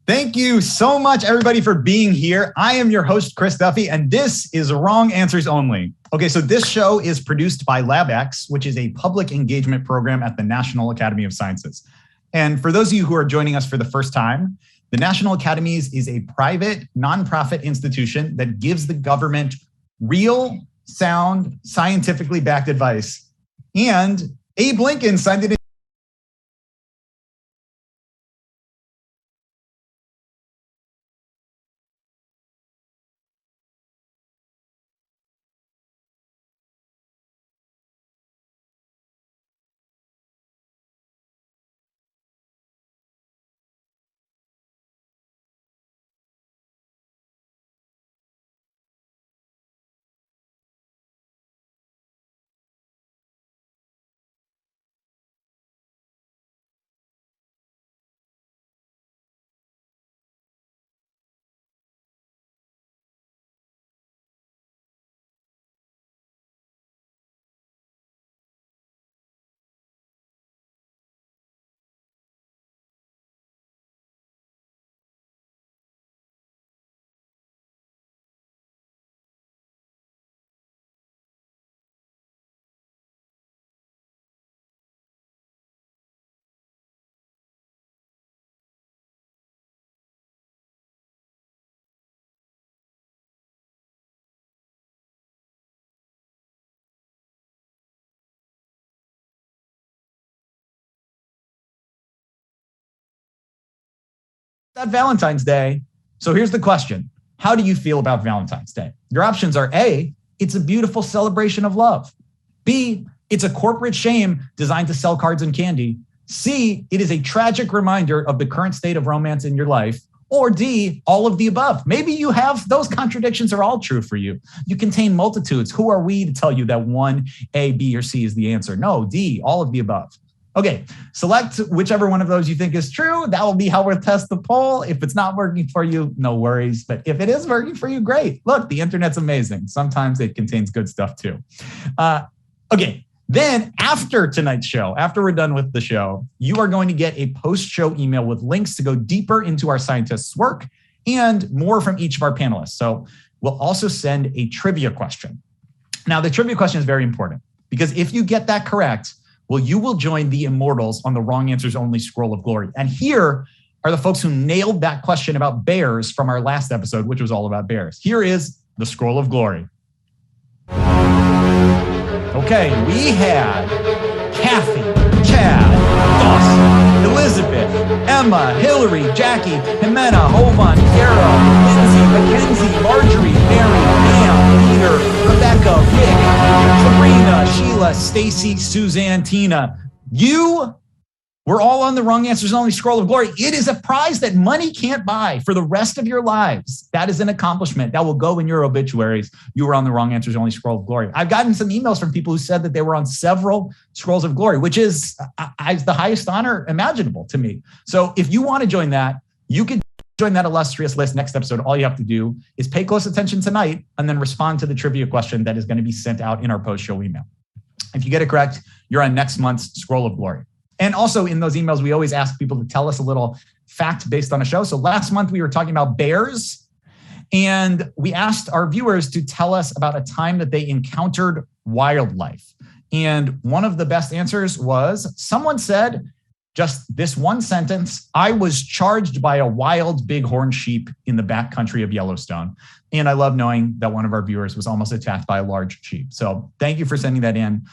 Thank you so much, everybody, for being here. I am your host, Chris Duffy, and this is Wrong Answers Only. Okay, so this show is produced by LabX, which is a public engagement program at the National Academy of Sciences. And for those of you who are joining us for the first time, the National Academies is a private, nonprofit institution that gives the government real, sound, scientifically backed advice. And Abe Lincoln signed it in. At Valentine's Day. So here's the question. How do you feel about Valentine's Day? Your options are A, it's a beautiful celebration of love. B, it's a corporate shame designed to sell cards and candy. C, it is a tragic reminder of the current state of romance in your life. Or D, all of the above. Maybe you have those contradictions are all true for you. You contain multitudes. Who are we to tell you that one, A, B, or C is the answer? No, D, all of the above. Okay, select whichever one of those you think is true. That will be how we'll test the poll. If it's not working for you, no worries. But if it is working for you, great. Look, the internet's amazing. Sometimes it contains good stuff too. Okay, then after tonight's show, after we're done with the show, you are going to get a post-show email with links to go deeper into our scientists' work and more from each of our panelists. So we'll also send a trivia question. Now, the trivia question is very important because if you get that correct, well, you will join the immortals on the Wrong Answers Only Scroll of Glory. And here are the folks who nailed that question about bears from our last episode, which was all about bears. Here is the Scroll of Glory. Okay, we had Kathy, Chad, Dawson, Elizabeth, Emma, Hillary, Jackie, Jimena, Hovan, Carol, Lindsay, Mackenzie, Marjorie, Mary, Pam, Peter, Rebecca, Vic, Sabrina, Sheila, Stacy, Suzanne, Tina. You were all on the Wrong Answers Only Scroll of Glory. It is a prize that money can't buy for the rest of your lives. That is an accomplishment that will go in your obituaries. You were on the Wrong Answers Only Scroll of Glory. I've gotten some emails from people who said that they were on several Scrolls of Glory, which is the highest honor imaginable to me. So if you want to join that, you can join that illustrious list next episode. All you have to do is pay close attention tonight and then respond to the trivia question that is going to be sent out in our post-show email. If you get it correct, you're on next month's Scroll of Glory. And also in those emails, we always ask people to tell us a little fact based on a show. So last month we were talking about bears, and we asked our viewers to tell us about a time that they encountered wildlife. And one of the best answers was someone said, just this one sentence, I was charged by a wild bighorn sheep in the backcountry of Yellowstone. And I love knowing that one of our viewers was almost attacked by a large sheep. So thank you for sending that in.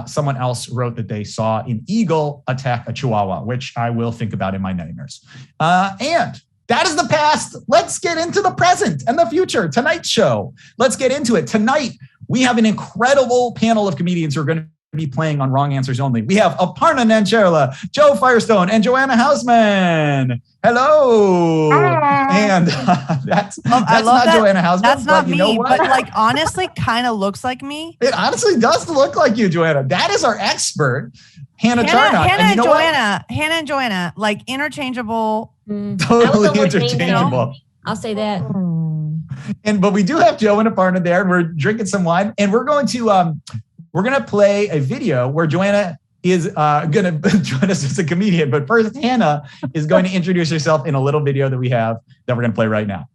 Someone else wrote that they saw an eagle attack a chihuahua, which I will think about in my nightmares. And that is the past. Let's get into the present and the future. Tonight's show. Let's get into it. Tonight, we have an incredible panel of comedians who are going to be playing on Wrong Answers Only. We have Aparna Nancherla, Joe Firestone, and Joanna Hausman. Hello. And that's not Joanna Hausman. That's not me, you know but like honestly kind of looks like me. It honestly does look like you, Joanna. That is our expert, Hannah Charnock. Hannah and Joanna, like interchangeable. Totally interchangeable. I'll say that. But we do have Joe and Aparna there, and we're drinking some wine, and we're going to play a video where Joanna is going to join us as a comedian. But first, Hannah is going to introduce herself in a little video that we have that we're going to play right now.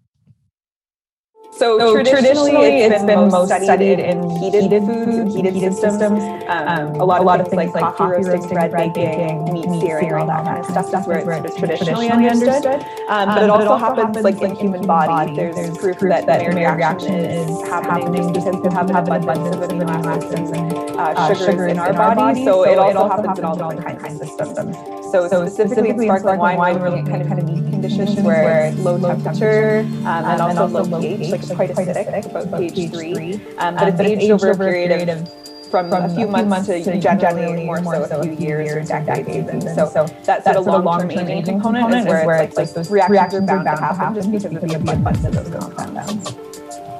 So traditionally, it's been most studied in heated foods and heated systems. A lot of things like coffee roasting, bread baking, meat searing, all that kind of stuff is where it's traditionally understood. But it also happens like in human body. There's proof that Maillard reaction is happening just because we have an abundance of amino acids and sugars in our body. So it also happens in all different kinds of systems. So specifically in sparkling wine, we're looking at kind of neat conditions where it's low temperature and also low pH, like quite acidic, about pH 3. But it's aged over a period of from a few months to generally more so a few years or decades even. So that sort of long-term aging component is where it's like those reactions are bound to happen just because of the abundance of those compounds.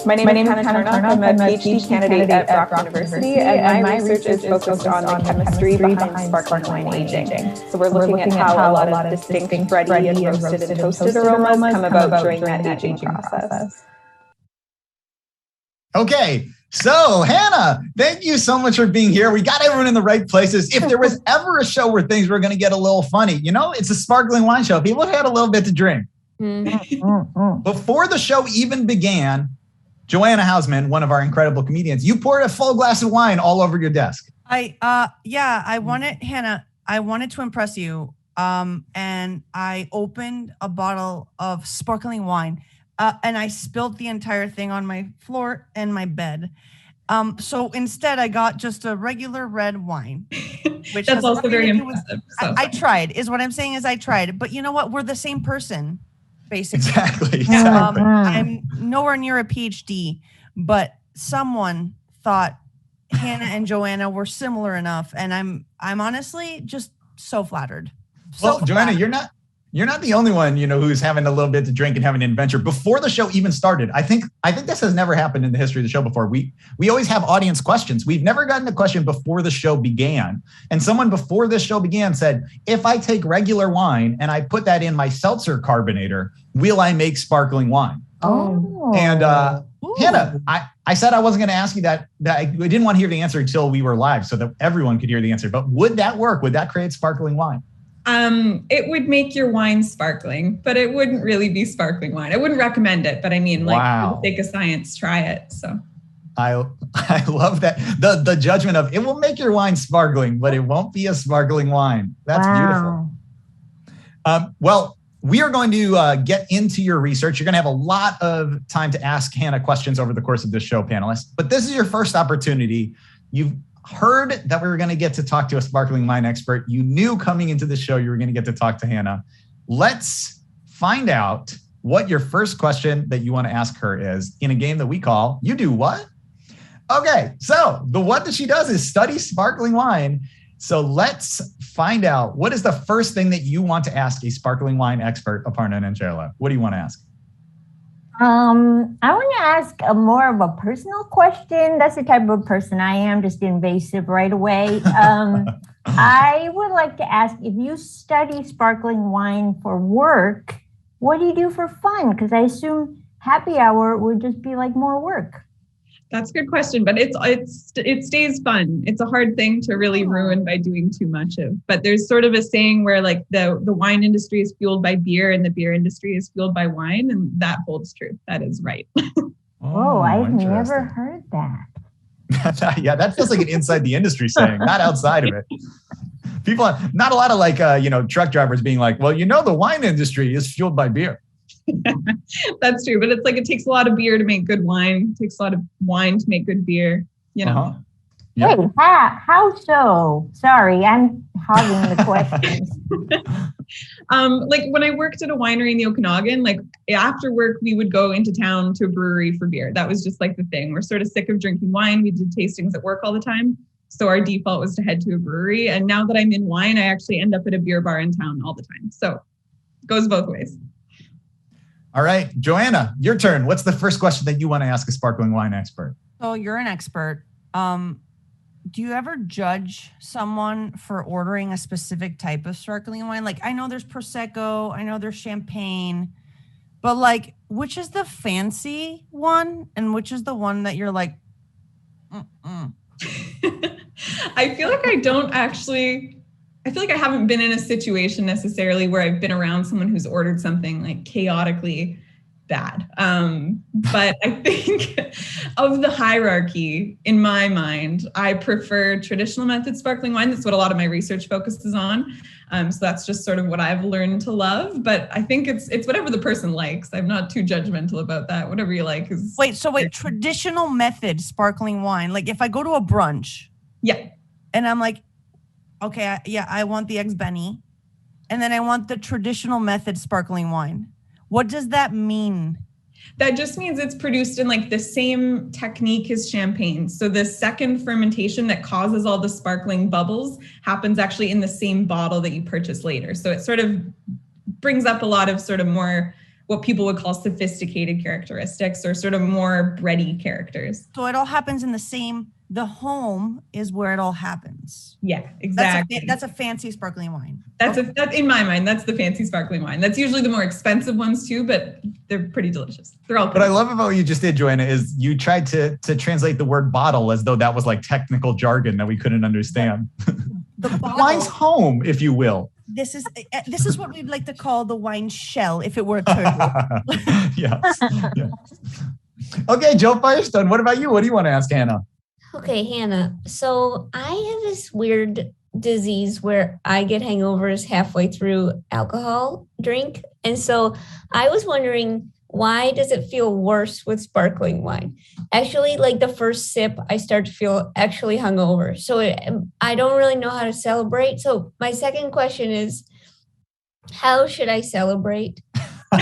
My name is Charnock. I'm a PhD candidate at Brock University, and my research is focused on the chemistry behind sparkling wine aging. So we're looking at how a lot of distinct bready and roasted and toasted aromas come about during that aging process. Okay, so Hannah, thank you so much for being here. We got everyone in the right places. If there was ever a show where things were going to get a little funny, it's a sparkling wine show. People had a little bit to drink. Before the show even began, Joanna Hausman, one of our incredible comedians, you poured a full glass of wine all over your desk. I wanted, Hannah, I wanted to impress you. And I opened a bottle of sparkling wine, and I spilled the entire thing on my floor and my bed. So instead I got just a regular red wine, which that's also very impressive. I tried, is what I'm saying is I tried, but you know what? We're the same person. Basically. Exactly. I'm nowhere near a PhD, but someone thought Hannah and Joanna were similar enough, and I'm honestly just so flattered. Joanna, you're not the only one, who's having a little bit to drink and having an adventure before the show even started. I think this has never happened in the history of the show before. We always have audience questions. We've never gotten a question before the show began. And someone before this show began said, if I take regular wine and I put that in my seltzer carbonator, will I make sparkling wine? Oh. And Hannah, I said I wasn't going to ask you that. I didn't want to hear the answer until we were live so that everyone could hear the answer. But would that work? Would that create sparkling wine? It would make your wine sparkling, but it wouldn't really be sparkling wine. I wouldn't recommend it, but I mean, for the sake of science, try it. So I love that. The judgment of it will make your wine sparkling, but it won't be a sparkling wine. That's beautiful. Well, we are going to get into your research. You're going to have a lot of time to ask Hannah questions over the course of this show, panelists. But this is your first opportunity. You've heard that we were going to get to talk to a sparkling wine expert. You knew coming into the show you were going to get to talk to Hannah. Let's find out what your first question that you want to ask her is in a game that we call You Do What? Okay, so the what that she does is study sparkling wine. So let's find out, what is the first thing that you want to ask a sparkling wine expert, Aparna and Angela? What do you want to ask? I want to ask more of a personal question. That's the type of person I am, just invasive right away. I would like to ask, if you study sparkling wine for work, what do you do for fun? Because I assume happy hour would just be like more work. That's a good question, but it stays fun. It's a hard thing to really ruin by doing too much of. But there's sort of a saying where like the wine industry is fueled by beer and the beer industry is fueled by wine, and that holds true. That is right. Oh, I've never heard that. Yeah, that feels like an inside the industry saying, not outside of it. People, not a lot of truck drivers being like, well, the wine industry is fueled by beer. That's true, but it's like it takes a lot of beer to make good wine. It takes a lot of wine to make good beer. Yep. Hey, how so? Sorry, I'm hogging the questions. Like when I worked at a winery in the Okanagan, like after work, we would go into town to a brewery for beer. That was just like the thing. We're sort of sick of drinking wine. We did tastings at work all the time. So our default was to head to a brewery. And now that I'm in wine, I actually end up at a beer bar in town all the time. So it goes both ways. All right, Joanna, your turn. What's the first question that you want to ask a sparkling wine expert? So you're an expert. Do you ever judge someone for ordering a specific type of sparkling wine? Like, I know there's Prosecco, I know there's champagne, but like, which is the fancy one and which is the one that you're like, I feel like I feel like I haven't been in a situation necessarily where I've been around someone who's ordered something like chaotically bad. But I think of the hierarchy, in my mind, I prefer traditional method sparkling wine. That's what a lot of my research focuses on. So that's just sort of what I've learned to love. But I think it's whatever the person likes. I'm not too judgmental about that. Whatever you like is. Wait, traditional method sparkling wine. Like if I go to a brunch. Yeah. And I'm like, okay, I want the eggs Benny. And then I want the traditional method sparkling wine. What does that mean? That just means it's produced in like the same technique as champagne. So the second fermentation that causes all the sparkling bubbles happens actually in the same bottle that you purchase later. So it sort of brings up a lot of sort of more what people would call sophisticated characteristics or sort of more bready characters. So it all happens in the home is where it all happens. Yeah, exactly. That's a fancy sparkling wine. That's in my mind, that's the fancy sparkling wine. That's usually the more expensive ones too, but they're pretty delicious. They're all. What I love about what you just did, Joanna, is you tried to translate the word bottle as though that was like technical jargon that we couldn't understand. The bottle, wine's home, if you will. This is what we'd like to call the wine shell if it were a turtle. Yes. Okay, Joe Firestone, what about you? What do you want to ask Hannah? Okay, Hannah. So I have this weird disease where I get hangovers halfway through alcohol drink. And so I was wondering, why does it feel worse with sparkling wine? Actually, like the first sip, I start to feel actually hungover. So I don't really know how to celebrate. So my second question is, how should I celebrate? Well,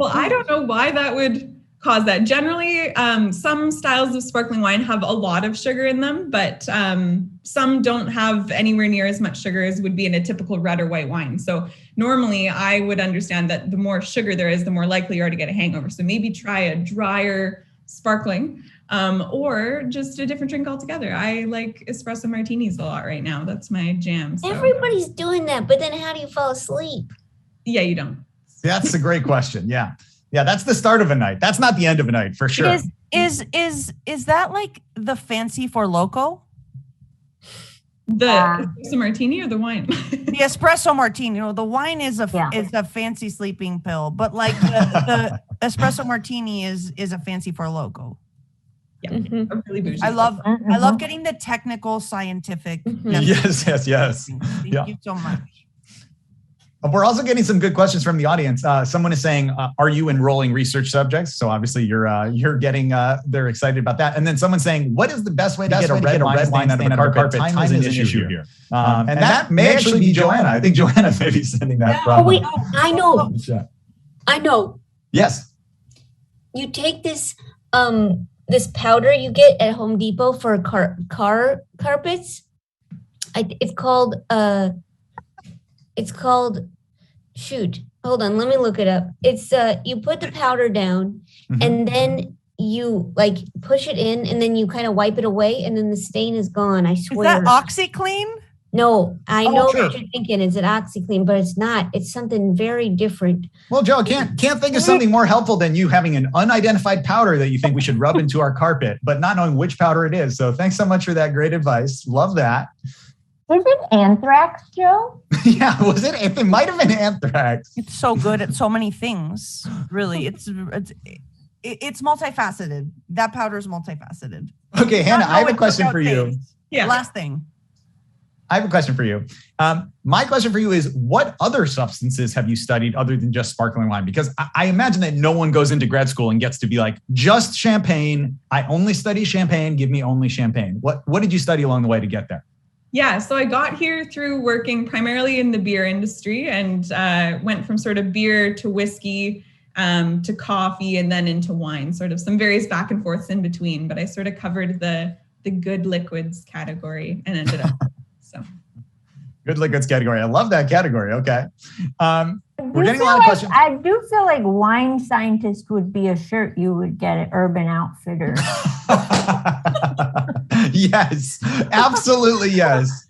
I don't know why that would cause that. Generally, some styles of sparkling wine have a lot of sugar in them, but some don't have anywhere near as much sugar as would be in a typical red or white wine. So normally I would understand that the more sugar there is, the more likely you are to get a hangover. So maybe try a drier sparkling or just a different drink altogether. I like espresso martinis a lot right now. That's my jam. So. Everybody's doing that, but then how do you fall asleep? Yeah, you don't. That's a great question. Yeah. Yeah, that's the start of a night. That's not the end of a night, for sure. Is that like the fancy for loco? The espresso martini or the wine? The espresso martini. The wine is a fancy sleeping pill, but like the espresso martini is a fancy for loco. Yeah, really bougie. I love getting the technical, scientific. Yes. Thank you so much. We're also getting some good questions from the audience. Someone is saying, are you enrolling research subjects? So obviously you're getting, they're excited about that. And then someone's saying, what is the best way to get a red wine out of a carpet? Time is an issue here. And that may actually be Joanna. I think Joanna may be sending that problem. Oh, wait, I know. I know. Yes. You take this this powder you get at Home Depot for car carpets. It's called, shoot, hold on, let me look it up. It's you put the powder down and then you like push it in and then you kind of wipe it away and then the stain is gone. I swear. Is that OxyClean? No, I know what you're thinking. It's an OxyClean, but it's not. It's something very different. Well, Joe, can't think of something more helpful than you having an unidentified powder that you think we should rub into our carpet, but not knowing which powder it is. So thanks so much for that great advice. Love that. Is it anthrax, Joe? Yeah, was it? It might have been anthrax. It's so good at so many things. Really, it's multifaceted. That powder is multifaceted. Okay, Hannah, I have a question for you. Yeah. Last thing. I have a question for you. My question for you is, what other substances have you studied other than just sparkling wine? Because I imagine that no one goes into grad school and gets to be like, just champagne. I only study champagne. Give me only champagne. What did you study along the way to get there? Yeah, so I got here through working primarily in the beer industry and went from sort of beer to whiskey to coffee and then into wine, sort of some various back and forths in between. But I sort of covered the good liquids category and ended up. So good liquids category. I love that category. Okay. We're getting a lot of like, questions. I do feel like wine scientist would be a shirt you would get at Urban Outfitters. Yes, absolutely. Yes.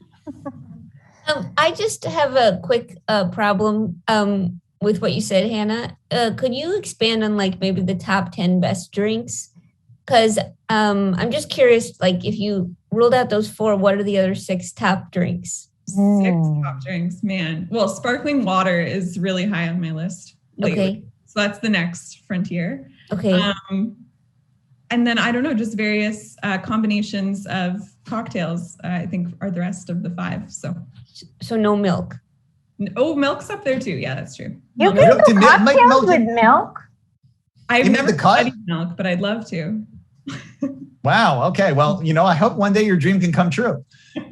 I just have a quick problem with what you said, Hannah. Could you expand on like maybe the top 10 best drinks Because I'm just curious, like if you ruled out those 4, what are the other 6 top drinks? 6 top drinks, man. Well, sparkling water is really high on my list lately. Okay. So that's the next frontier. Okay. And then I don't know, just various combinations of cocktails, I think are the rest of the 5. So no milk. Oh, milk's up there too. Yeah, that's true. You can do cocktails with milk. I've never the cut? studied milk, but I'd love to. Wow. Okay. Well, I hope one day your dream can come true.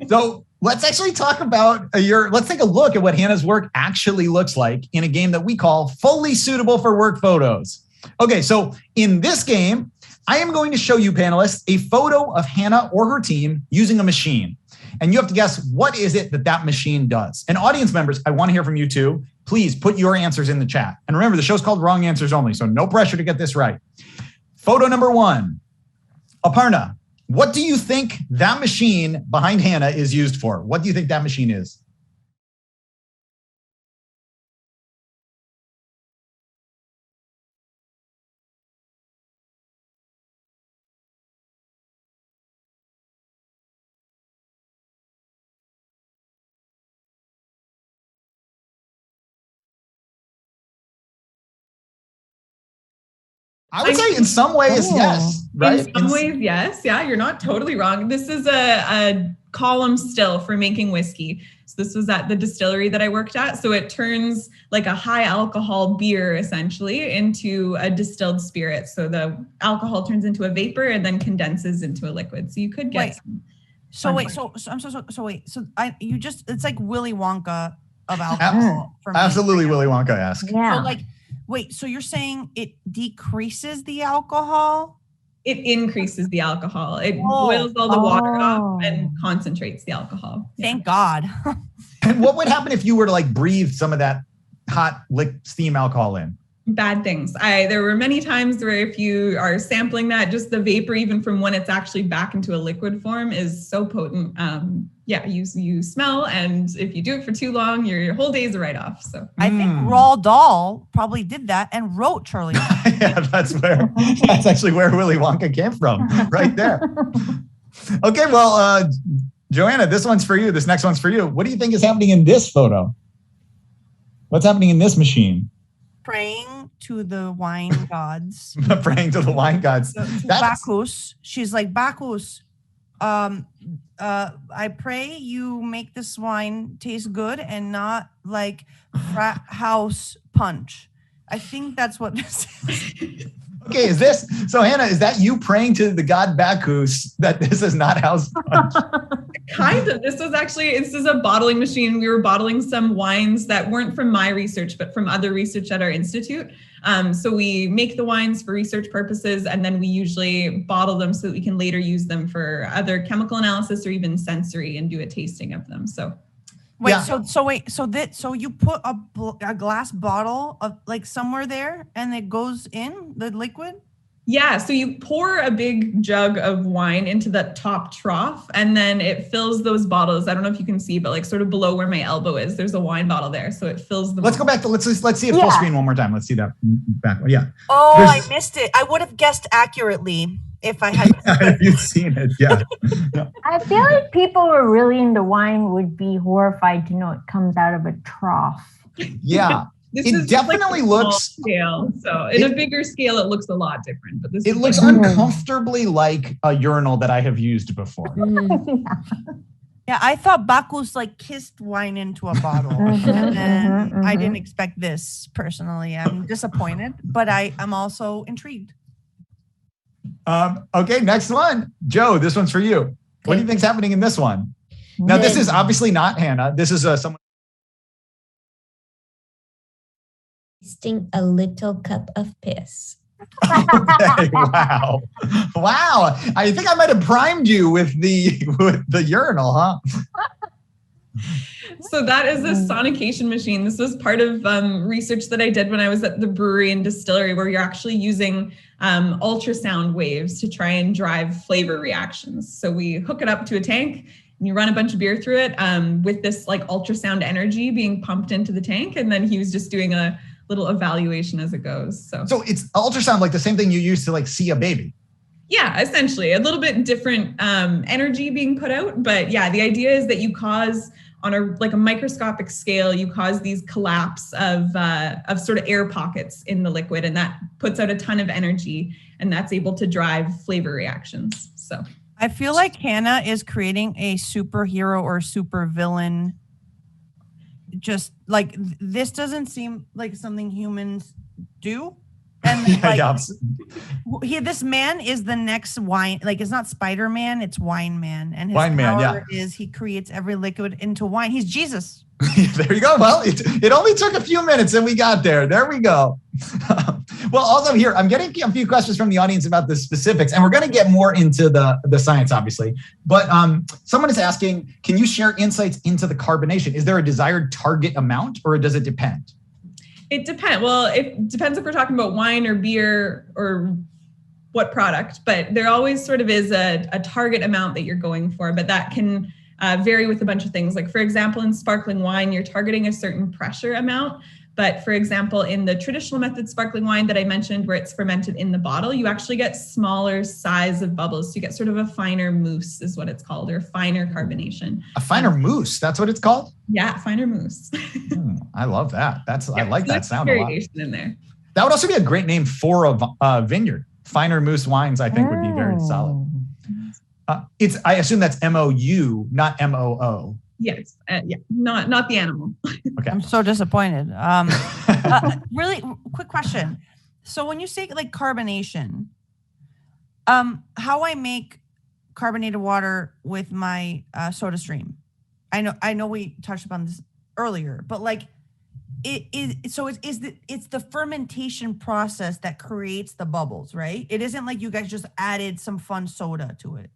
So let's actually talk about let's take a look at what Hannah's work actually looks like in a game that we call Fully Suitable for Work Photos. Okay. So in this game, I am going to show you panelists a photo of Hannah or her team using a machine. And you have to guess what is it that machine does. And audience members, I want to hear from you too. Please put your answers in the chat. And remember, the show's called Wrong Answers Only, so no pressure to get this right. Photo number 1. Aparna, what do you think that machine behind Hannah is used for? What do you think that machine is? I would say in some ways, yes. Right? In some ways, yes. Yeah, you're not totally wrong. This is a column still for making whiskey. So this was at the distillery that I worked at. So it turns like a high alcohol beer essentially into a distilled spirit. So the alcohol turns into a vapor and then condenses into a liquid. So you could get So it's like Willy Wonka of alcohol. For me. Absolutely, Willy Wonka-esque. Yeah. So so you're saying it decreases the alcohol? It increases the alcohol. It boils all the water off and concentrates the alcohol. Thank God. And what would happen if you were to breathe some of that hot steam alcohol in? Bad things. There were many times where if you are sampling that, just the vapor, even from when it's actually back into a liquid form, is so potent. You smell, and if you do it for too long, your whole day is a write-off. So I think Roald Dahl probably did that and wrote Charlie. Yeah, that's actually where Willy Wonka came from, right there. Okay, well, Joanna, this one's for you. This next one's for you. What do you think is happening in this photo? What's happening in this machine? Praying to the wine gods. Praying to the wine gods. Bacchus. She's like, Bacchus, I pray you make this wine taste good and not like frat house punch. I think that's what this is. Okay, so Hannah, is that you praying to the god Bacchus that this is not house punch? Kind of. This is a bottling machine. We were bottling some wines that weren't from my research, but from other research at our institute. So we make the wines for research purposes, and then we usually bottle them so that we can later use them for other chemical analysis or even sensory and do a tasting of them. So so you put a glass bottle of somewhere there and it goes in the liquid? Yeah, so you pour a big jug of wine into that top trough, and then it fills those bottles. I don't know if you can see, but sort of below where my elbow is, there's a wine bottle there. So it fills the. Let's go back to let's see it full screen one more time. Let's see that back. Yeah. Oh, I missed it. I would have guessed accurately if I had. If you'd seen it, yeah. I feel like people who are really into wine would be horrified to know it comes out of a trough. Yeah. It definitely looks scale. So in a bigger scale, it looks a lot different. But it looks uncomfortably like a urinal that I have used before. Yeah, I thought Bacchus kissed wine into a bottle, and I didn't expect this personally. I'm disappointed, but I'm also intrigued. Okay, next one, Joe. This one's for you. Okay. What do you think's happening in this one? Now, this is obviously not Hannah. This is someone. Tasting a little cup of piss. Okay, wow. I think I might have primed you with the urinal, huh? So that is a sonication machine. This was part of research that I did when I was at the brewery and distillery, where you're actually using ultrasound waves to try and drive flavor reactions. So we hook it up to a tank and you run a bunch of beer through it with this ultrasound energy being pumped into the tank. And then he was just doing a little evaluation as it goes. So it's ultrasound, the same thing you use to see a baby. Yeah, essentially a little bit different energy being put out. But yeah, the idea is that you cause on a microscopic scale, you cause these collapse of sort of air pockets in the liquid, and that puts out a ton of energy, and that's able to drive flavor reactions. So I feel like Hannah is creating a superhero or super villain. Just like this doesn't seem like something humans do. And this man is the next wine. Like it's not Spider-Man, it's Wine Man. And his power is he creates every liquid into wine. He's Jesus. There you go. Well, it only took a few minutes and we got there. There we go. Well, also here, I'm getting a few questions from the audience about the specifics, and we're going to get more into the science, obviously. But someone is asking, can you share insights into the carbonation? Is there a desired target amount, or does it depend? It depends. Well, it depends if we're talking about wine or beer or what product, but there always sort of is a target amount that you're going for, but that can vary with a bunch of things. Like for example, in sparkling wine, you're targeting a certain pressure amount. But for example, in the traditional method sparkling wine that I mentioned, where it's fermented in the bottle, you actually get smaller size of bubbles. So you get sort of a finer mousse is what it's called, or finer carbonation. A finer mousse, that's what it's called? Yeah, finer mousse. I love that. I like that sound a lot. In there. That would also be a great name for a vineyard. Finer mousse wines, I think, would be very solid. I assume that's MOU, not MOO. Yes, not the animal. Okay, I'm so disappointed. Really quick question. So when you say like carbonation, how I make carbonated water with my soda stream? I know we touched upon this earlier, but like it's the fermentation process that creates the bubbles, right? It isn't like you guys just added some fun soda to it.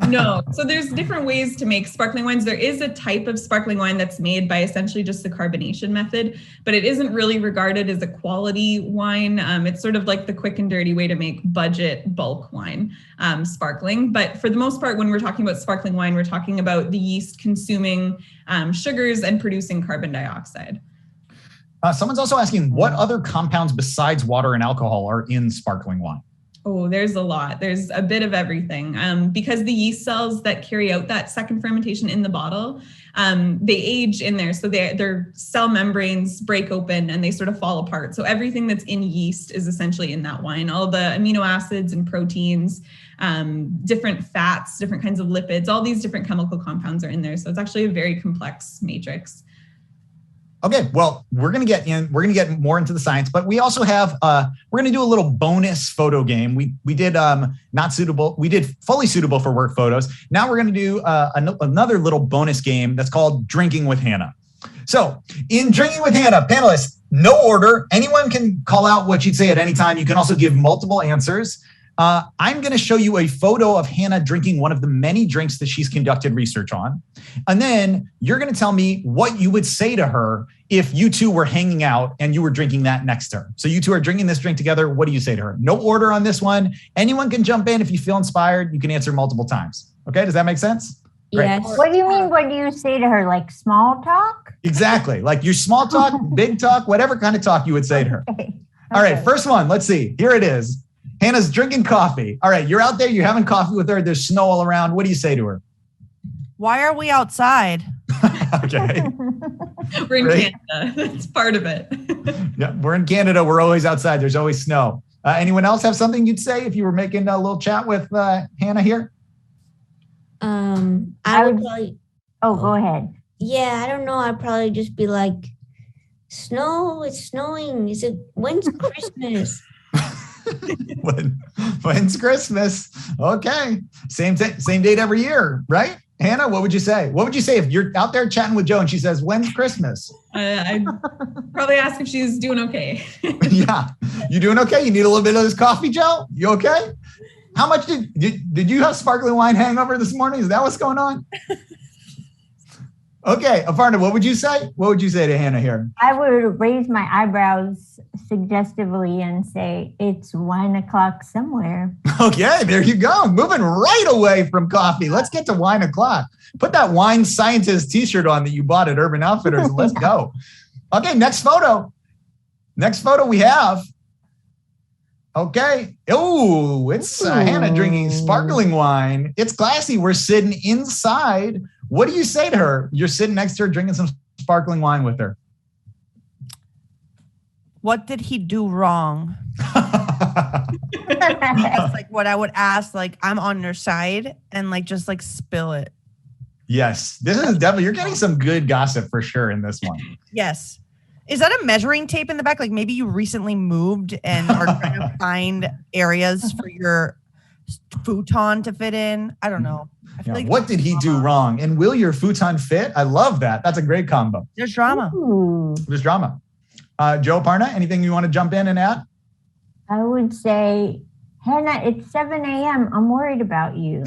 No. So there's different ways to make sparkling wines. There is a type of sparkling wine that's made by essentially just the carbonation method, but it isn't really regarded as a quality wine. It's sort of like the quick and dirty way to make budget bulk wine, sparkling. But for the most part, when we're talking about sparkling wine, we're talking about the yeast consuming sugars and producing carbon dioxide. Someone's also asking, what other compounds besides water and alcohol are in sparkling wine? Oh, there's a lot. There's a bit of everything. Because the yeast cells that carry out that second fermentation in the bottle, they age in there. So their cell membranes break open and they sort of fall apart. So everything that's in yeast is essentially in that wine. All the amino acids and proteins, different fats, different kinds of lipids, all these different chemical compounds are in there. So it's actually a very complex matrix. Okay, well, we're going to get more into the science, but we also have, we're going to do a little bonus photo game. We did not suitable. We did fully suitable for work photos. Now we're going to do another little bonus game that's called Drinking with Hannah. So in Drinking with Hannah, panelists, no order. Anyone can call out what you'd say at any time. You can also give multiple answers. I'm going to show you a photo of Hannah drinking one of the many drinks that she's conducted research on. And then you're going to tell me what you would say to her if you two were hanging out and you were drinking that next to her. So you two are drinking this drink together. What do you say to her? No order on this one. Anyone can jump in. If you feel inspired, you can answer multiple times. Okay. Does that make sense? Yes. Great. What do you mean? What do you say to her? Like small talk? Exactly. Like your small talk, big talk, whatever kind of talk you would say to her. Okay. All right. First one. Let's see. Here it is. Hannah's drinking coffee. All right, you're out there, you're having coffee with her. There's snow all around. What do you say to her? Why are we outside? Okay. We're in Canada. That's part of it. Yeah, we're in Canada. We're always outside. There's always snow. Anyone else have something you'd say if you were making a little chat with Hannah here? I would probably. Oh, go ahead. Yeah, I don't know. I'd probably just be like, snow, it's snowing. When's Christmas? When's Christmas? Okay. Same date every year, right? Hannah, what would you say? What would you say if you're out there chatting with Joe and she says, when's Christmas? I'd probably ask if she's doing okay. Yeah. You doing okay? You need a little bit of this coffee, Joe? You okay? How much did you have sparkling wine hangover this morning? Is that what's going on? Okay, Aparna, what would you say? What would you say to Hannah here? I would raise my eyebrows suggestively and say, it's 1 o'clock somewhere. Okay, there you go. Moving right away from coffee. Let's get to wine o'clock. Put that wine scientist t-shirt on that you bought at Urban Outfitters and let's go. Okay, next photo. Next photo we have. Okay. Oh, it's Hannah drinking sparkling wine. It's classy. We're sitting inside. What do you say to her? You're sitting next to her drinking some sparkling wine with her. What did he do wrong? That's like what I would ask. Like, I'm on your side and like just like spill it. Yes, this is definitely, you're getting some good gossip for sure in this one. Yes. Is that a measuring tape in the back? Like maybe you recently moved and are trying to find areas for your futon to fit in. I don't know. I feel like what did he do wrong? And will your futon fit? I love that. That's a great combo. There's drama. Ooh. There's drama. Joe, Parna, anything you want to jump in and add? I would say, Hannah, it's 7 a.m. I'm worried about you.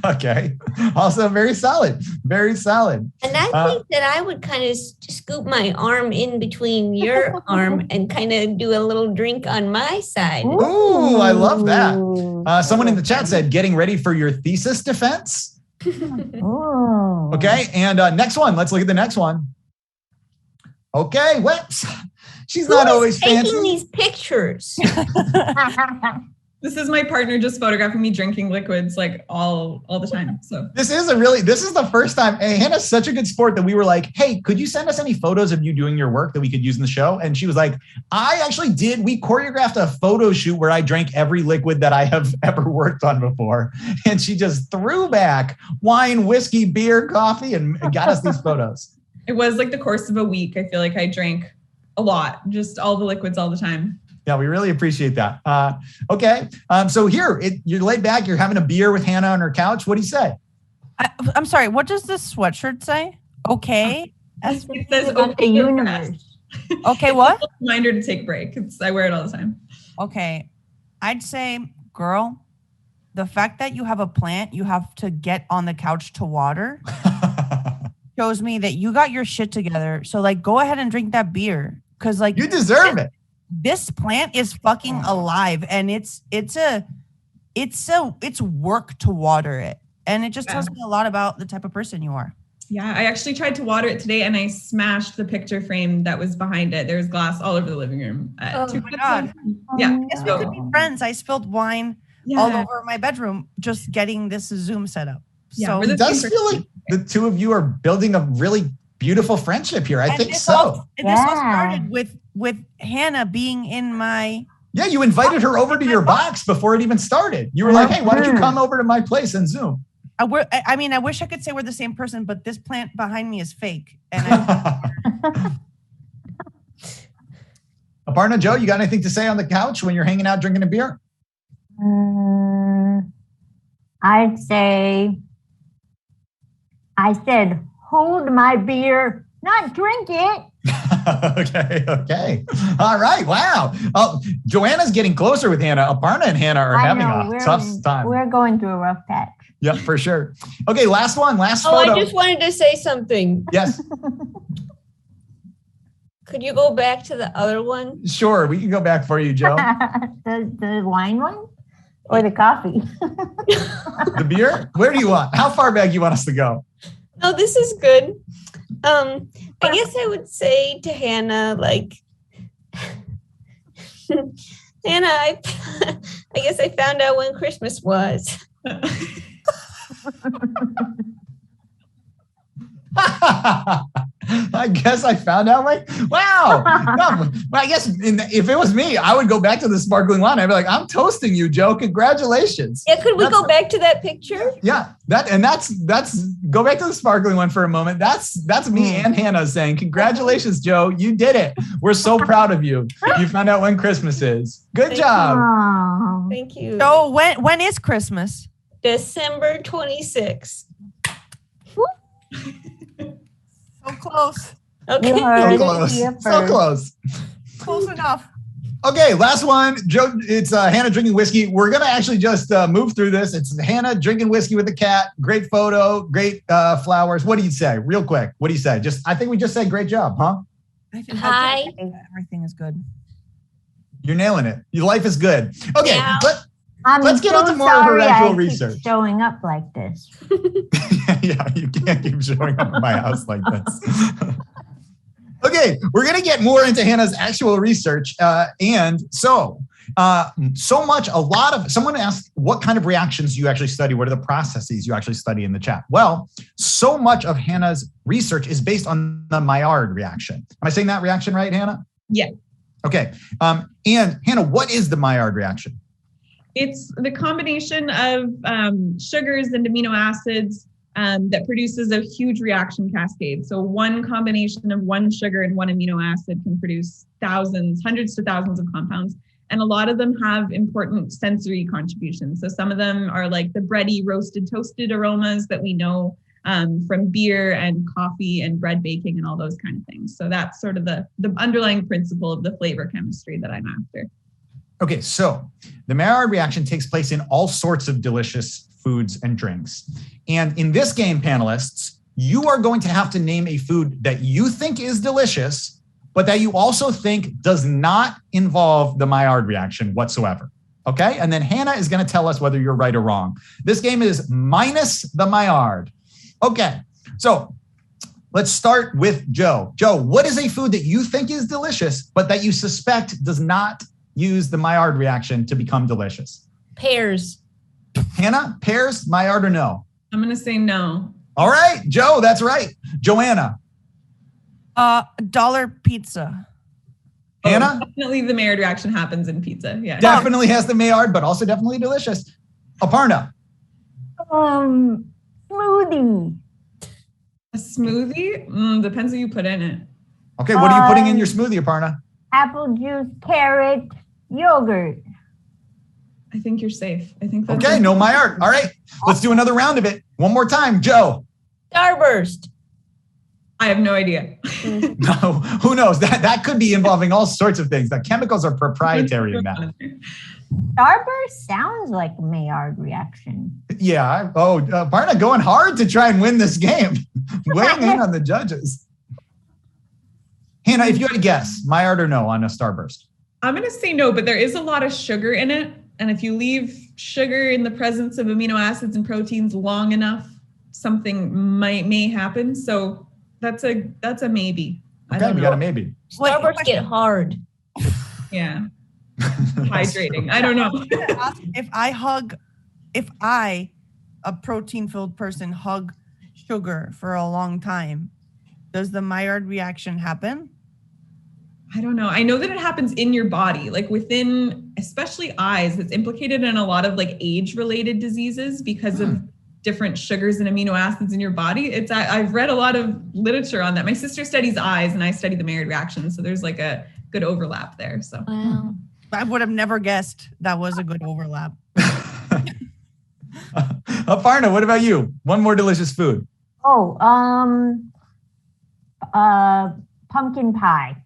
Okay. Also very solid. Very solid. And I think that I would kind of scoop my arm in between your arm and kind of do a little drink on my side. Ooh, I love that. Someone in the chat said, getting ready for your thesis defense. Ooh. Okay. And next one. Let's look at the next one. Okay. Whoops. She's not always taking fancy. These pictures. This is my partner just photographing me drinking liquids like all the time. So this is the first time. Hey, Hannah's such a good sport that we were like, hey, could you send us any photos of you doing your work that we could use in the show? And she was like, I actually did. We choreographed a photo shoot where I drank every liquid that I have ever worked on before. And she just threw back wine, whiskey, beer, coffee, and got us these photos. it was like the course of a week. I feel like I drank a lot, just all the liquids all the time. Yeah, we really appreciate that. Okay. So here, you're laid back. You're having a beer with Hannah on her couch. What do you say? I'm sorry. What does this sweatshirt say? Okay. It says About the universe. Okay, what? Reminder to take a break. I wear it all the time. Okay. I'd say, girl, the fact that you have a plant you have to get on the couch to water shows me that you got your shit together. So like, go ahead and drink that beer. Cause like you deserve it. This plant is fucking alive, and it's work to water it. And it just tells me a lot about the type of person you are. Yeah, I actually tried to water it today and I smashed the picture frame that was behind it. There was glass all over the living room. Oh my God. Yeah. Yes, we could be friends. I spilled wine all over my bedroom just getting this Zoom set up. Yeah, so it does feel like the two of you are building a really beautiful friendship here. I think so. This all started with Hannah being in my... Yeah, you invited her over to your box before it even started. You were like, hey, why don't you come over to my place and Zoom? I mean, I wish I could say we're the same person, but this plant behind me is fake. And Aparna, Joe, you got anything to say on the couch when you're hanging out drinking a beer? I'd say, I said, hold my beer, not drink it. Okay. All right. Wow. Oh, Joanna's getting closer with Hannah. Aparna and Hannah are having a tough time. We're going through a rough patch. Yeah, for sure. Okay, last one. Last photo. Oh, I just wanted to say something. Yes. Could you go back to the other one? Sure, we can go back for you, Joe. The wine one? Or the coffee? The beer? Where do you want? How far back do you want us to go? No, this is good. I guess I would say to Hannah, like, Hannah, I guess I found out when Christmas was. I guess I found out wow. No, I guess if it was me, I would go back to the sparkling wine. I'd be like, I'm toasting you, Joe. Congratulations. Yeah, could we go back to that picture? Yeah, that's go back to the sparkling one for a moment. That's me and Hannah saying, congratulations, Joe. You did it. We're so proud of you. You found out when Christmas is. Good job. Oh. Thank you. So when is Christmas? December 26th. So close. Okay. So close. Close enough. Okay, last one. Joe, it's Hannah drinking whiskey. We're going to actually just move through this. It's Hannah drinking whiskey with a cat. Great photo, great flowers. What do you say? Real quick. What do you say? I think we just said great job, huh? Hi. Everything is good. You're nailing it. Your life is good. Okay, Yeah. Let's get into more of her actual research. Showing up like this. Yeah, you can't keep showing up at my house like this. Okay, we're going to get more into Hannah's actual research. Someone asked, what kind of reactions do you actually study? What are the processes you actually study in the chat? Well, so much of Hannah's research is based on the Maillard reaction. Am I saying that reaction right, Hannah? Yeah. Okay. And Hannah, what is the Maillard reaction? It's the combination of sugars and amino acids that produces a huge reaction cascade. So one combination of one sugar and one amino acid can produce hundreds to thousands of compounds. And a lot of them have important sensory contributions. So some of them are like the bready, roasted, toasted aromas that we know from beer and coffee and bread baking and all those kind of things. So that's sort of the underlying principle of the flavor chemistry that I'm after. Okay, so the Maillard reaction takes place in all sorts of delicious foods and drinks. And in this game, panelists, you are going to have to name a food that you think is delicious, but that you also think does not involve the Maillard reaction whatsoever. Okay, and then Hannah is going to tell us whether you're right or wrong. This game is minus the Maillard. Okay, so let's start with Joe. Joe, what is a food that you think is delicious, but that you suspect does not use the Maillard reaction to become delicious? Pears. Hannah, pears, Maillard or no? I'm going to say no. All right, Joe, that's right. Joanna. Dollar pizza. Hannah? Definitely the Maillard reaction happens in pizza. Yeah. Definitely has the Maillard, but also definitely delicious. Aparna. Smoothie. A smoothie? Depends what you put in it. Okay, what are you putting in your smoothie, Aparna? Apple juice, carrot, yogurt. I think you're safe. I think that's Okay, no Maillard. All right, let's do another round of it. One more time, Joe. Starburst. I have no idea. No, who knows? That could be involving all sorts of things. The chemicals are proprietary in that. Starburst sounds like a Maillard reaction. Yeah. Oh, Aparna going hard to try and win this game. Weighing in on the judges. Hannah, if you had to guess, Maillard or no on a Starburst? I'm going to say no, but there is a lot of sugar in it. And if you leave sugar in the presence of amino acids and proteins long enough, something may happen. So that's a maybe. Okay, we got a maybe. Starbursts get hard. Yeah. Hydrating. I don't know. If I, a protein-filled person, hug sugar for a long time, does the Maillard reaction happen? I don't know. I know that it happens in your body, like within, especially eyes. It's implicated in a lot of like age-related diseases because of different sugars and amino acids in your body. I've read a lot of literature on that. My sister studies eyes and I study the Maillard reaction. So there's like a good overlap there. So Wow. I would have never guessed that was a good overlap. Aparna, what about you? One more delicious food. Pumpkin pie.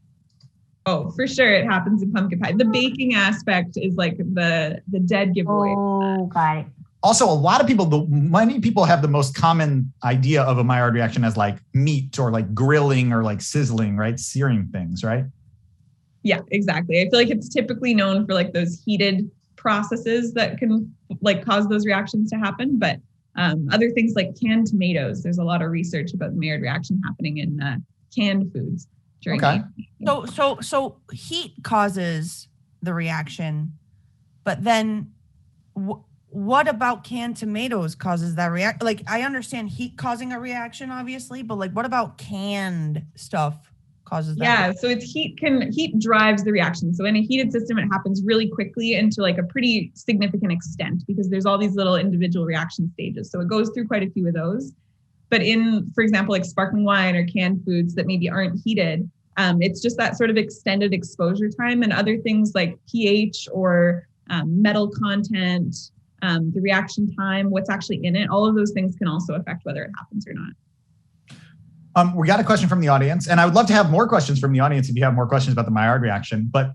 Oh, for sure. It happens in pumpkin pie. The baking aspect is like the dead giveaway. Oh, got it. Also, many people have the most common idea of a Maillard reaction as like meat or like grilling or like sizzling, right? Searing things, right? Yeah, exactly. I feel like it's typically known for like those heated processes that can like cause those reactions to happen. But other things like canned tomatoes, there's a lot of research about the Maillard reaction happening in canned foods. Okay. So heat causes the reaction, but then what about canned tomatoes causes that reaction? Like, I understand heat causing a reaction, obviously, but like, what about canned stuff causes that? Yeah, so it's heat drives the reaction. So in a heated system, it happens really quickly and to like a pretty significant extent because there's all these little individual reaction stages. So it goes through quite a few of those. But in, for example, like sparkling wine or canned foods that maybe aren't heated, it's just that sort of extended exposure time, and other things like pH or metal content, the reaction time, what's actually in it, all of those things can also affect whether it happens or not. We got a question from the audience, and I would love to have more questions from the audience if you have more questions about the Maillard reaction. But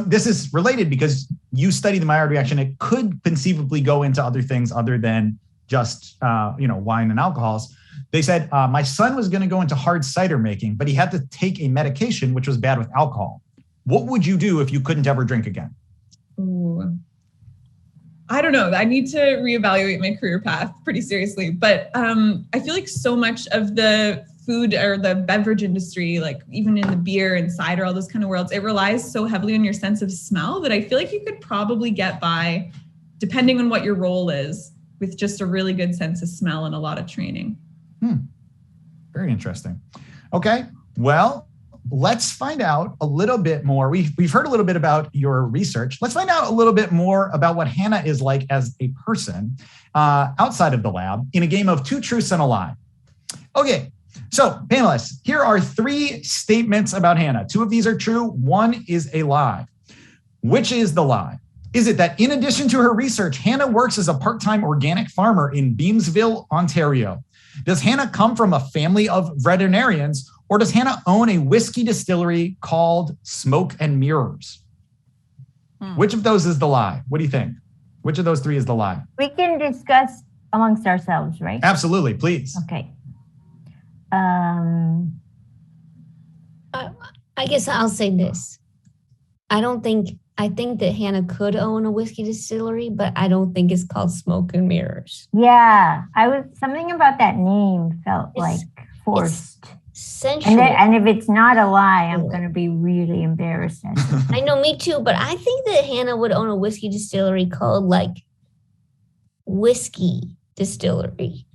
this is related because you study the Maillard reaction. It could conceivably go into other things other than just wine and alcohols. They said, my son was going to go into hard cider making, but he had to take a medication which was bad with alcohol. What would you do if you couldn't ever drink again? Ooh. I don't know. I need to reevaluate my career path pretty seriously. But I feel like so much of the food or the beverage industry, like even in the beer and cider, all those kind of worlds, it relies so heavily on your sense of smell that I feel like you could probably get by, depending on what your role is, with just a really good sense of smell and a lot of training. Very interesting. Okay, well, let's find out a little bit more. We've heard a little bit about your research. Let's find out a little bit more about what Hannah is like as a person outside of the lab in a game of 2 truths and a lie. Okay, so panelists, here are 3 statements about Hannah. 2 of these are true, 1 is a lie. Which is the lie? Is it that in addition to her research, Hannah works as a part-time organic farmer in Beamsville, Ontario? Does Hannah come from a family of veterinarians, or does Hannah own a whiskey distillery called Smoke and Mirrors? Which of those is the lie? What do you think? Which of those 3 is the lie? We can discuss amongst ourselves, right? Absolutely, please. Okay. I guess I'll say this. I think that Hannah could own a whiskey distillery, but I don't think it's called Smoke and Mirrors. Yeah, something about that name felt like forced. Sensual. And if it's not a lie, I'm going to be really embarrassed. I know, me too, but I think that Hannah would own a whiskey distillery called like Whiskey Distillery.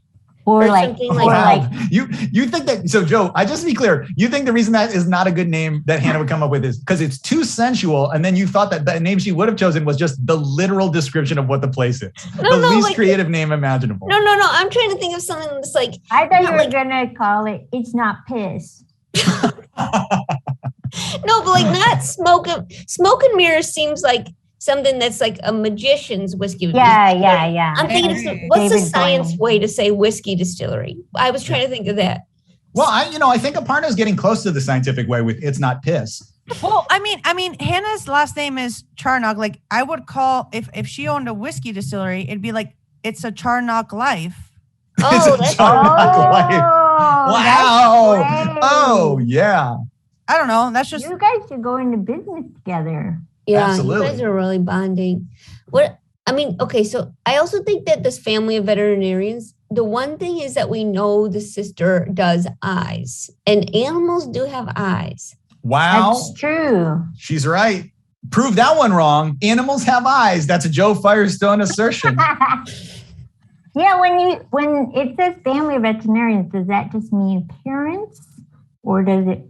Or something like wow. You think that, so Joe, I just to be clear, you think the reason that is not a good name that Hannah would come up with is because it's too sensual, and then you thought that the name she would have chosen was just the literal description of what the place is. The least creative name imaginable. No. I'm trying to think of something that's like. I thought you were going to call it, It's Not Piss. No, but like not Smoke and Mirrors seems like something that's like a magician's whiskey. Yeah. I'm thinking, what's the science way to say whiskey distillery? I was trying to think of that. Well, I think Aparna is getting close to the scientific way with It's Not Piss. Well, I mean, Hannah's last name is Charnock. Like, I would call, if she owned a whiskey distillery, it'd be like, it's a Charnock life. Oh, that's life. Wow. Oh, yeah. I don't know. That's just. You guys should go into business together. Yeah, absolutely. You guys are really bonding. Okay, so I also think that this family of veterinarians, the one thing is that we know the sister does eyes, and animals do have eyes. Wow. That's true. She's right. Prove that one wrong. Animals have eyes. That's a Joe Firestone assertion. Yeah, when it says family of veterinarians, does that just mean parents? Or does it,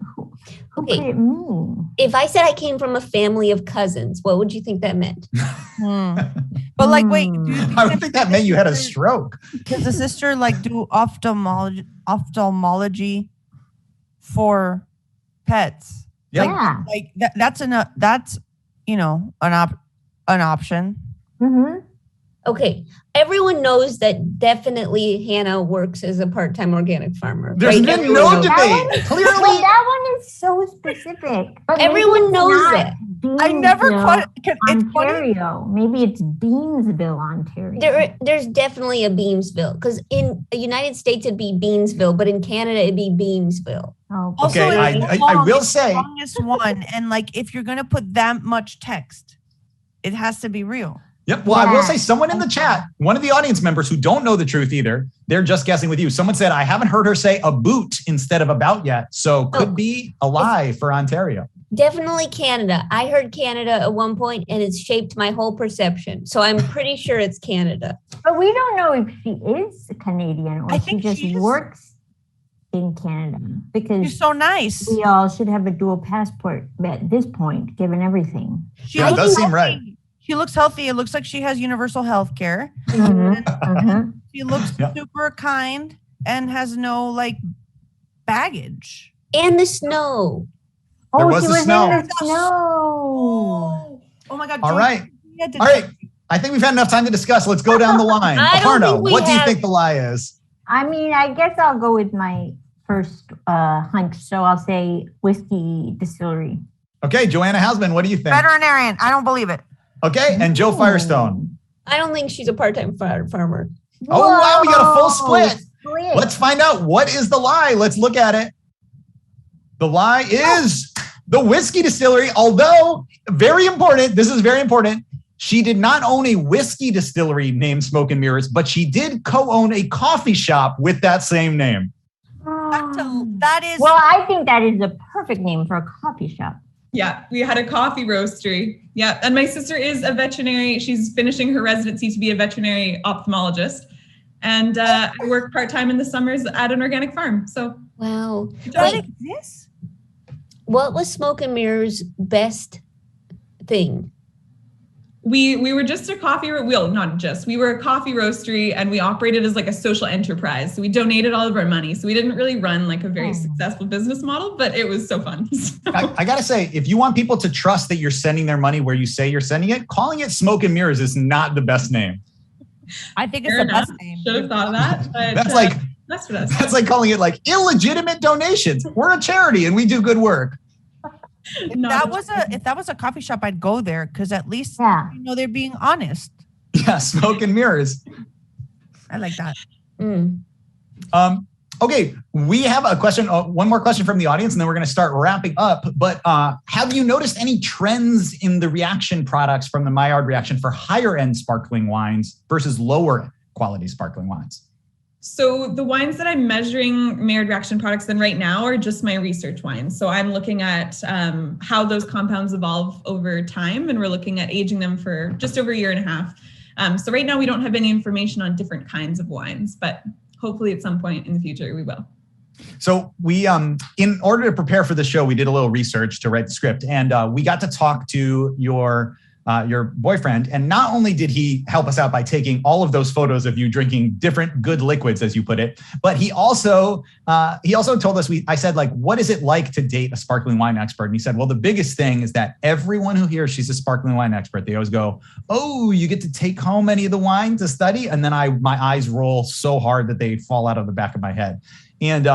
who could it mean? If I said I came from a family of cousins, what would you think that meant? But like, wait. I would think that meant you had a stroke. Does the sister like do ophthalmology for pets? Yeah. Like that's an option. Mm-hmm. Okay, everyone knows that definitely Hannah works as a part-time organic farmer. There's been no debate. Clearly. Well, that one is so specific. But everyone knows that. I never put Ontario. Maybe it's Beamsville, Ontario. There's definitely a Beamsville, because in the United States it'd be Beamsville, but in Canada it'd be Beamsville. Oh, okay, I will say. Longest one, and like if you're gonna put that much text, it has to be real. Yep. Well, I will say someone in the chat, one of the audience members who don't know the truth either, they're just guessing with you. Someone said, I haven't heard her say a boot instead of about yet. So could be a lie for Ontario. Definitely Canada. I heard Canada at one point and it's shaped my whole perception. So I'm pretty sure it's Canada. But we don't know if she is Canadian or she just works in Canada, because she's so nice. We all should have a dual passport at this point, given everything. Yeah, it does seem right. She looks healthy. It looks like she has universal health care. She looks super kind and has no like baggage. And the snow. There was the snow. In the snow. Oh my God. All right. I think we've had enough time to discuss. Let's go down the line. Aparna, what do you think the lie is? I mean, I guess I'll go with my first hunch. So I'll say whiskey distillery. Okay. Joanna Hausman, what do you think? Veterinarian. I don't believe it. Okay, and Joe Firestone. I don't think she's a part-time farmer. Oh, wow, we got a full split. Let's find out what is the lie. Let's look at it. The lie is the whiskey distillery, although very important. This is very important. She did not own a whiskey distillery named Smoke and Mirrors, but she did co-own a coffee shop with that same name. That is. Well, I think that is a perfect name for a coffee shop. Yeah, we had a coffee roastery. Yeah, and my sister is a veterinary. She's finishing her residency to be a veterinary ophthalmologist. And I work part-time in the summers at an organic farm. So Wow. That exists? What was Smoke and Mirror's best thing? We were just a coffee, well, not just, we were a coffee roastery, and we operated as like a social enterprise. So we donated all of our money. So we didn't really run like a very successful business model, but it was so fun. I got to say, if you want people to trust that you're sending their money where you say you're sending it, calling it Smoke and Mirrors is not the best name. I think it's Fair the enough. best name. Should have thought of that. But, that's like calling it like illegitimate donations. We're a charity and we do good work. If that was a coffee shop, I'd go there because at least they're being honest. Yeah, Smoke and Mirrors. I like that. Okay, we have a question, one more question from the audience, and then we're going to start wrapping up. But have you noticed any trends in the reaction products from the Maillard reaction for higher end sparkling wines versus lower quality sparkling wines? So the wines that I'm measuring Maillard reaction products in right now are just my research wines. So I'm looking at how those compounds evolve over time, and we're looking at aging them for just over a year and a half. So right now we don't have any information on different kinds of wines, but hopefully at some point in the future we will. So we, in order to prepare for the show, we did a little research to write the script, and we got to talk to your boyfriend. And not only did he help us out by taking all of those photos of you drinking different good liquids, as you put it, but he also told us, I said, like, what is it like to date a sparkling wine expert? And he said, well, the biggest thing is that everyone who hears she's a sparkling wine expert, they always go, oh, you get to take home any of the wine to study? And then my eyes roll so hard that they fall out of the back of my head. And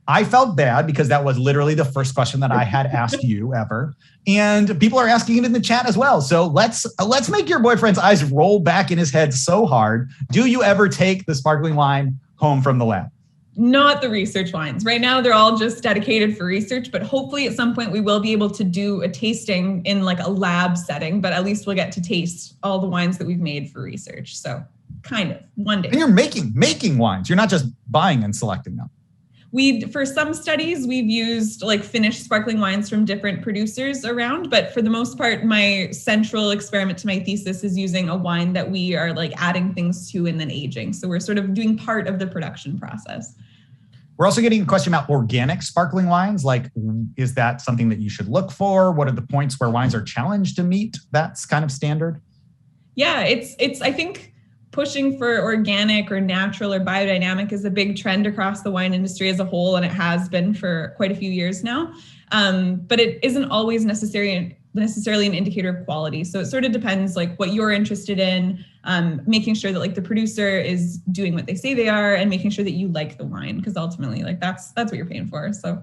I felt bad because that was literally the first question that I had asked you ever. And people are asking it in the chat as well. So let's make your boyfriend's eyes roll back in his head so hard. Do you ever take the sparkling wine home from the lab? Not the research wines. Right now, they're all just dedicated for research, but hopefully at some point we will be able to do a tasting in like a lab setting, but at least we'll get to taste all the wines that we've made for research. So kind of one day. And you're making wines. You're not just buying and selecting them. For some studies, we've used like finished sparkling wines from different producers around, but for the most part, my central experiment to my thesis is using a wine that we are like adding things to and then aging. So we're sort of doing part of the production process. We're also getting a question about organic sparkling wines. Like, is that something that you should look for? What are the points where wines are challenged to meet that's kind of standard? Yeah, it's I think pushing for organic or natural or biodynamic is a big trend across the wine industry as a whole, and it has been for quite a few years now. But it isn't always necessarily an indicator of quality. So it sort of depends like what you're interested in, making sure that like the producer is doing what they say they are, and making sure that you like the wine, because ultimately like that's what you're paying for. So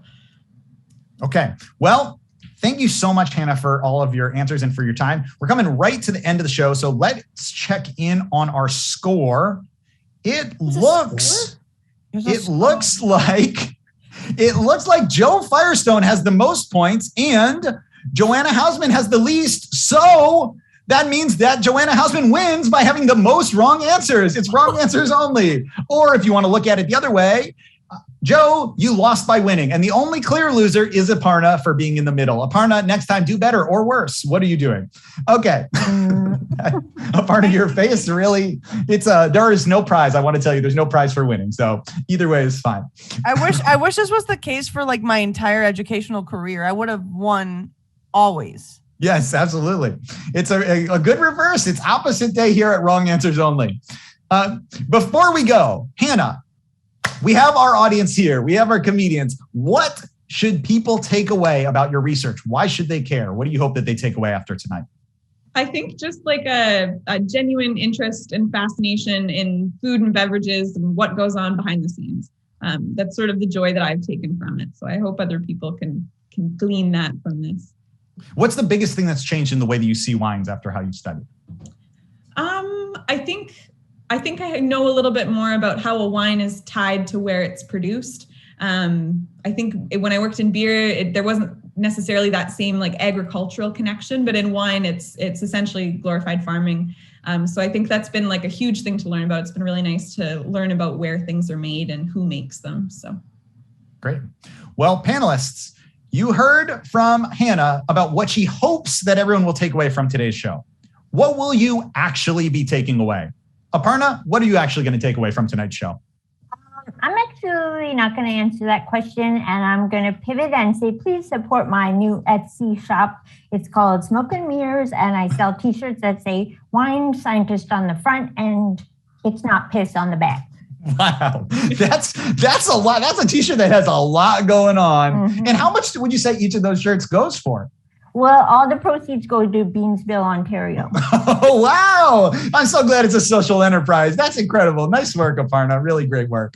okay. Well, thank you so much, Hannah, for all of your answers and for your time. We're coming right to the end of the show, so let's check in on our score. It looks like Joe Firestone has the most points and Joanna Hausman has the least. So that means that Joanna Hausman wins by having the most wrong answers. It's wrong answers only. Or if you want to look at it the other way, Joe, you lost by winning. And the only clear loser is Aparna for being in the middle. Aparna, next time, do better or worse. What are you doing? Okay. Aparna, your face really, there is no prize. I want to tell you, there's no prize for winning. So either way is fine. I wish this was the case for like my entire educational career. I would have won always. Yes, absolutely. It's a good reverse. It's opposite day here at Wrong Answers Only. Before we go, Hannah, we have our audience here. We have our comedians. What should people take away about your research? Why should they care? What do you hope that they take away after tonight? I think just like a genuine interest and fascination in food and beverages and what goes on behind the scenes. That's sort of the joy that I've taken from it. So I hope other people can glean that from this. What's the biggest thing that's changed in the way that you see wines after how you've studied? I think I know a little bit more about how a wine is tied to where it's produced. I think when I worked in beer, there wasn't necessarily that same like agricultural connection, but in wine, it's essentially glorified farming. So I think that's been like a huge thing to learn about. It's been really nice to learn about where things are made and who makes them. So Great. Well, panelists, you heard from Hannah about what she hopes that everyone will take away from today's show. What will you actually be taking away? Aparna, what are you actually going to take away from tonight's show? I'm actually not going to answer that question, and I'm going to pivot and say, please support my new Etsy shop. It's called Smoke and Mirrors, and I sell t-shirts that say wine scientist on the front, and it's not piss on the back. Wow, that's a lot. That's a t-shirt that has a lot going on. Mm-hmm. And how much would you say each of those shirts goes for? Well, all the proceeds go to Beansville, Ontario. Oh, wow. I'm so glad it's a social enterprise. That's incredible. Nice work, Aparna. Really great work.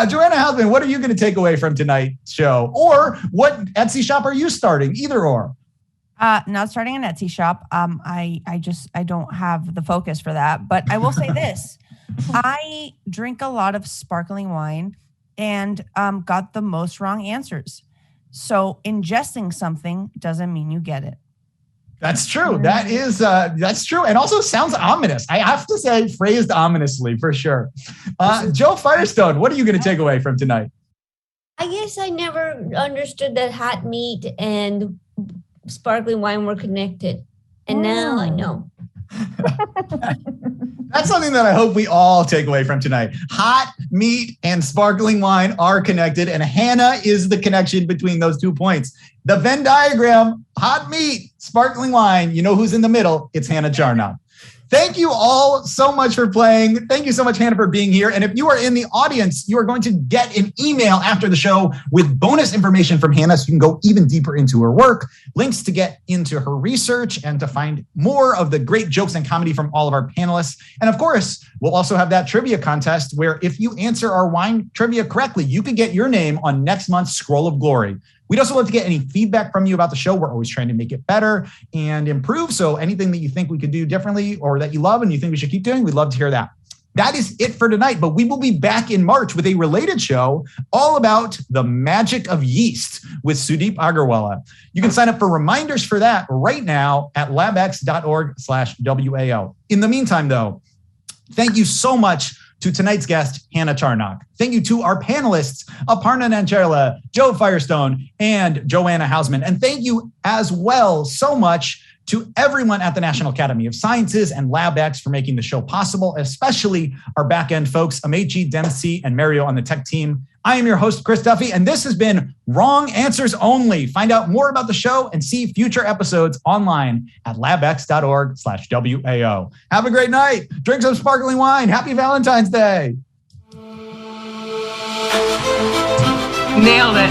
Joanna Hausman, what are you going to take away from tonight's show? Or what Etsy shop are you starting? Either or. Not starting an Etsy shop. I don't have the focus for that. But I will say this. I drink a lot of sparkling wine and got the most wrong answers. So ingesting something doesn't mean you get it. That's true. That's true. And also sounds ominous. I have to say, phrased ominously for sure. Joe Firestone, what are you going to take away from tonight? I guess I never understood that hot meat and sparkling wine were connected. And now I know. That's something that I hope we all take away from tonight. Hot meat and sparkling wine are connected, and Hannah is the connection between those 2 points. The Venn diagram, hot meat, sparkling wine, you know who's in the middle? It's Hannah Charnock. Thank you all so much for playing. Thank you so much, Hannah, for being here. And if you are in the audience, you are going to get an email after the show with bonus information from Hannah, so you can go even deeper into her work, links to get into her research, and to find more of the great jokes and comedy from all of our panelists. And of course, we'll also have that trivia contest where if you answer our wine trivia correctly, you could get your name on next month's Scroll of Glory. We'd also love to get any feedback from you about the show. We're always trying to make it better and improve. So anything that you think we could do differently or that you love and you think we should keep doing, we'd love to hear that. That is it for tonight, but we will be back in March with a related show all about the magic of yeast with Sudeep Agarwala. You can sign up for reminders for that right now at labx.org/WAO. In the meantime, though, thank you so much to tonight's guest, Hannah Charnock. Thank you to our panelists, Aparna Nancherla, Joe Firestone, and Joanna Hausman. And thank you as well so much to everyone at the National Academy of Sciences and LabX for making the show possible, especially our back-end folks, Amechi, Dempsey, and Mario on the tech team. I am your host, Chris Duffy, and this has been Wrong Answers Only. Find out more about the show and see future episodes online at labx.org/WAO. Have a great night. Drink some sparkling wine. Happy Valentine's Day. Nailed it.